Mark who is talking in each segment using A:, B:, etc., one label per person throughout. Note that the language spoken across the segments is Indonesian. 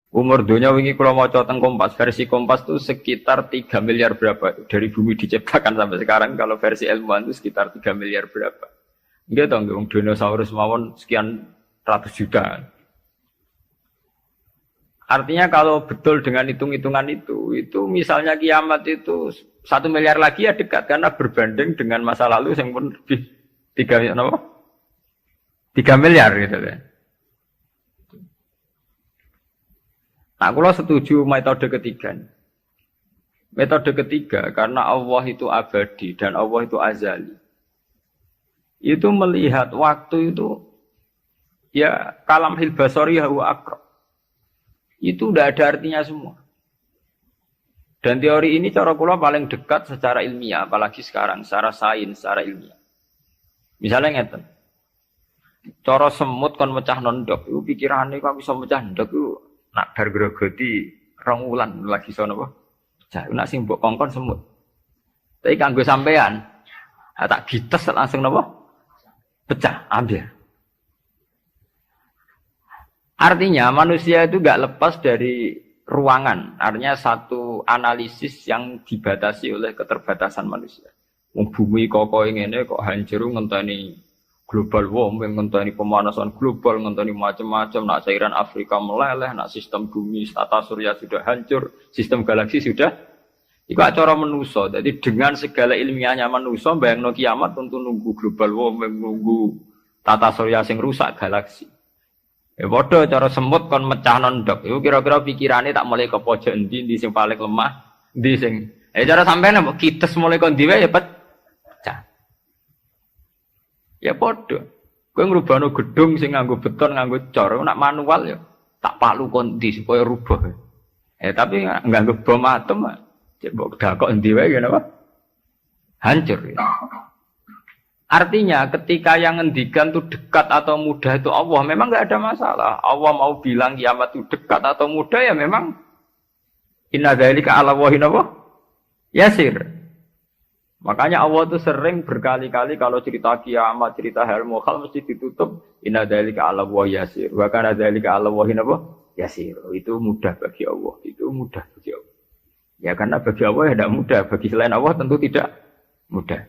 A: Umur dunia wingi kula maca teng Kompas, versi Kompas itu sekitar 3 miliar berapa dari bumi diciptakan sampai sekarang kalau versi ilmuwan itu sekitar 3 miliar berapa. Nggih to nggih dinosaurus mawon sekian ratus juta. Artinya kalau betul dengan hitung-hitungan itu misalnya kiamat itu 1 miliar lagi ya dekat karena berbanding dengan masa lalu yang pun lebih 3 miliar gitu kan. Nah, kalau setuju metode ketiga. Metode ketiga, karena Allah itu abadi dan Allah itu azali. Itu melihat waktu itu, ya kalamhil basari huwa aqrab. Itu udah ada artinya semua. Dan teori ini cara kula paling dekat secara ilmiah, apalagi sekarang, secara sains, secara ilmiah. Misalnya ngeten. Cara semut kon mecah nondok, itu pikirannya kok bisa mecah nondok itu nak bar grogoti 2 wulan lagi sono apa? Cah, nak sing mbok kongkon semut. Tapi kanggo sampean, tak gites langsung napa? Pecah, ambil. Artinya manusia itu enggak lepas dari ruangan. Artinya satu analisis yang dibatasi oleh keterbatasan manusia. Wong bumi kok ngene kok hancur ngenteni global warming, ngenteni pemanasan global, ngenteni macam-macam, nak cairan Afrika meleleh, nak sistem bumi, tata surya sudah hancur, sistem galaksi sudah. Iku acara manusa. Jadi dengan segala ilmiahnya manusa, bayangno kiamat tentu nunggu global warming, nunggu tata surya sing rusak galaksi. Ya padha cara semut kon mecah nondok. Iku kira-kira pikirane tak mulai ke pojok endi sing paling lemah, endi sing. Cara sampean kites mulai kon diwe ya pecah. Ya padha. Kowe ngrubahno gedung sing nganggo beton, nganggo cor, nak manual ya tak palu kondi supaya rubah. Tapi nganggo bom atom, cek mbok dakok endi wae ngene apa? Hancur. Ya. Artinya ketika yang ngendikan itu dekat atau mudah itu Allah, memang enggak ada masalah. Allah mau bilang kiamat itu dekat atau mudah ya memang inna dzalika 'ala Allahi yasir. Makanya Allah itu sering berkali-kali kalau cerita kiamat, cerita hal mukhal mesti ditutup inna dzalika 'ala Allahi yasir. Wa kana dzalika 'ala Allahi yasir. Itu mudah bagi Allah, itu mudah bagi Allah. Ya karena bagi Allah ya tidak mudah, bagi selain Allah tentu tidak mudah.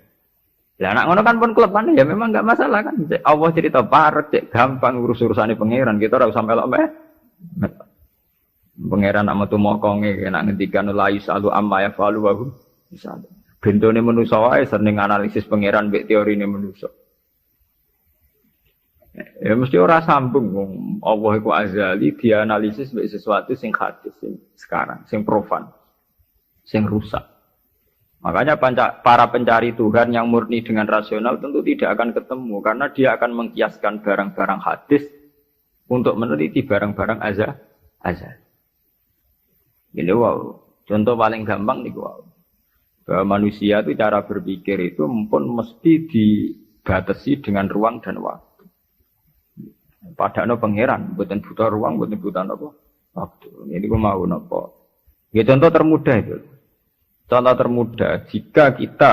A: Lah anak ngono kan pun klepan ya memang enggak masalah kan. Allah cerita parek cek gampang urus-urusane pangeran, kita ora usah melok meh. Pangeran nak metu mokonge nek ngendikan la yusalu amma yafalu wa hum yusalu. Bentone manusa wae seneng analisis pangeran mbek teorine manusa. Ya mesti ora sambung wong Allah iku azali dianalisis mbek sesuatu sing hadis sing sekarang, sing profan, sing rusak. Makanya para pencari Tuhan yang murni dengan rasional tentu tidak akan ketemu karena dia akan mengkiaskan barang-barang hadis untuk meneliti barang-barang azal. Ini wow, contoh paling gampang nih wow. Bahwa manusia itu cara berpikir itu pun mesti dibatasi dengan ruang dan waktu. Padahal pangeran, bukan buta ruang, bukan buta apa waktu. Ini gue mau apa? Ya contoh termudah itu. Contoh termudah, jika kita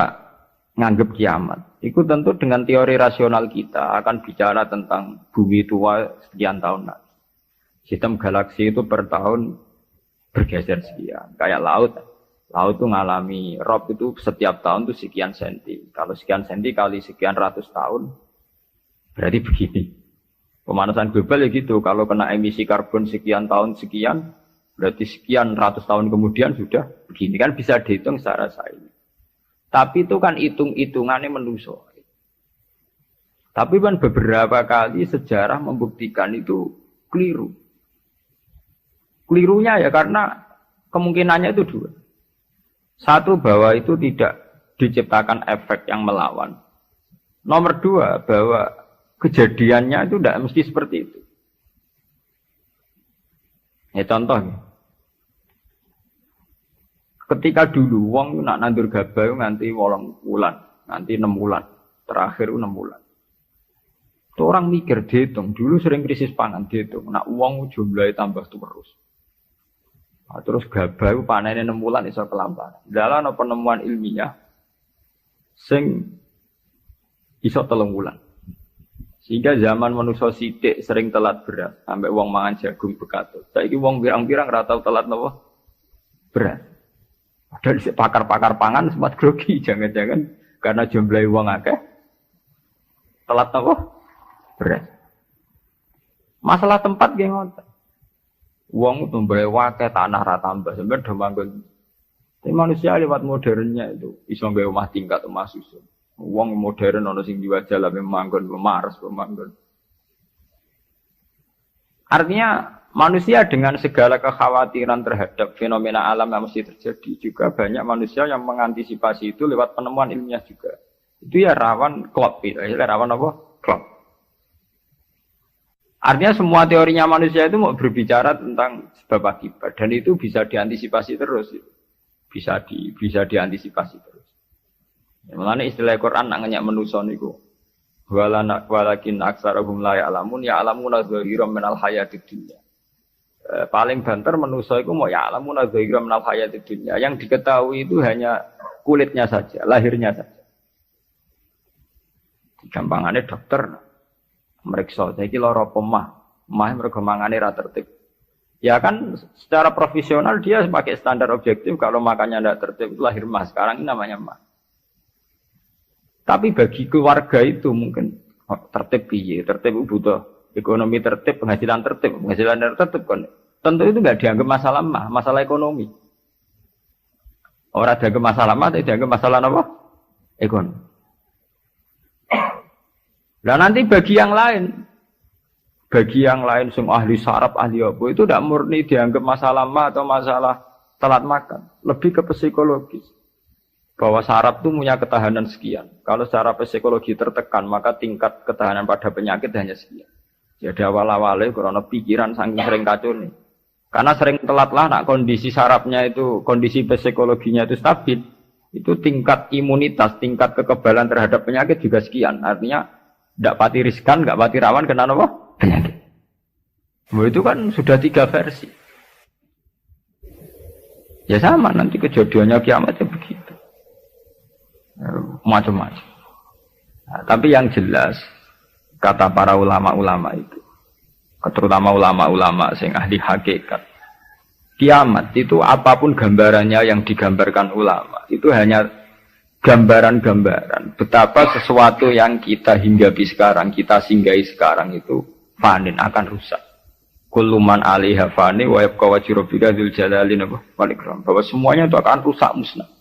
A: nganggap kiamat, itu tentu dengan teori rasional kita akan bicara tentang bumi tua sekian tahun lagi. Sistem galaksi itu per tahun bergeser sekian, kayak laut. Laut itu ngalami rob itu setiap tahun itu sekian senti. Kalau sekian senti kali sekian ratus tahun, berarti begini. Pemanasan global ya gitu. Kalau kena emisi karbon sekian tahun sekian, berarti sekian ratus tahun kemudian sudah begini. Kan bisa dihitung secara sains. Tapi itu kan hitung-hitungannya manusia. Tapi kan beberapa kali sejarah membuktikan itu keliru. Kelirunya ya karena kemungkinannya itu dua. Satu, bahwa itu tidak diciptakan efek yang melawan. Nomor dua, bahwa kejadiannya itu tidak mesti seperti itu. Ya contoh, ketika dulu wong nak nandur gabah nganti 8 bulan, nanti 6 bulan, terakhir 6 bulan. Itu orang mikir dihitung, dulu sering krisis pangan dihitung, nak wong jumlahnya tambah terus. Nah, terus gabah panennya 6 bulan iso kelamparan. Dalam penemuan ilmiah sing iso 3 bulan. Sehingga zaman manusia sithik sering telat beras, sampai wong mangan jagung bekatut. Saiki wong pirang-pirang ora tau telat napa? Beras. Padahal pakar-pakar pangan sempat grogi, jangan-jangan karena jumlah wong akeh telat napa? Beras. Masalah tempat nggih ngoten. Wong tumbahe akeh tanah ra tambah, sampeyan do manggon. Tapi manusia lewat modernnya itu iso gawe omah tingkat, omah susun. Wong modern ana sing diwajah lah manggon Mars, manggon. Artinya manusia dengan segala kekhawatiran terhadap fenomena alam yang mesti terjadi juga banyak manusia yang mengantisipasi itu lewat penemuan ilmiah juga. Itu ya rawan klop itu, rawan apa? Klop. Artinya semua teorinya manusia itu mau berbicara tentang sebab akibat dan itu bisa diantisipasi terus. Bisa diantisipasi terus. Mulane istilah Quran nak ngenyak manusa niku. Walakin aktsarahum la ya'lamun ya'lamuna zahiran minal hayatid dunya. Paling banter manusa iku mau ya'lamuna zahiran minal hayatid dunya. Yang diketahui itu hanya kulitnya saja, lahirnya saja. Gampangane dokter meriksa saiki lara pemah mergo mangane ra tertib. Ya kan secara profesional dia pakai standar objektif kalau makannya tidak tertib itu lahir mah. Sekarang ini namanya mah. Tapi bagi keluarga itu mungkin tertib piye? Tertib butuh ekonomi tertib, penghasilan tertib kan. Tentu itu enggak dianggap masalah mah, masalah ekonomi. Orang dianggap masalah mah, tapi dianggap masalah apa? Ekonomi. Nah nanti bagi yang lain sing ahli saraf, ahli apa itu tidak murni dianggap masalah mah atau masalah telat makan, lebih ke psikologis. Bahwa saraf itu punya ketahanan sekian. Kalau secara psikologi tertekan, maka tingkat ketahanan pada penyakit hanya sekian. Jadi awal-awalnya karena pikiran saking sering kacau nih. Karena sering telat lah, nak kondisi sarafnya itu, kondisi psikologinya itu stabil, itu tingkat imunitas, tingkat kekebalan terhadap penyakit juga sekian. Artinya, tidak pati riskan, tidak pati rawan kena apa? Penyakit. Itu kan sudah 3 versi. Ya sama, nanti kejadiannya kiamatnya begitu. Macam-macam. Nah, tapi yang jelas kata para ulama-ulama itu, terutama ulama-ulama sing ahli hakikat, kiamat itu apapun gambarannya yang digambarkan ulama itu hanya gambaran-gambaran betapa sesuatu yang kita hinggapi sekarang, kita singgahi sekarang itu fanin, akan rusak. Kullu man 'alaiha fani wa yabqa wajhu rabbika dzul jalali wal ikram. Bahwa semuanya itu akan rusak musnah.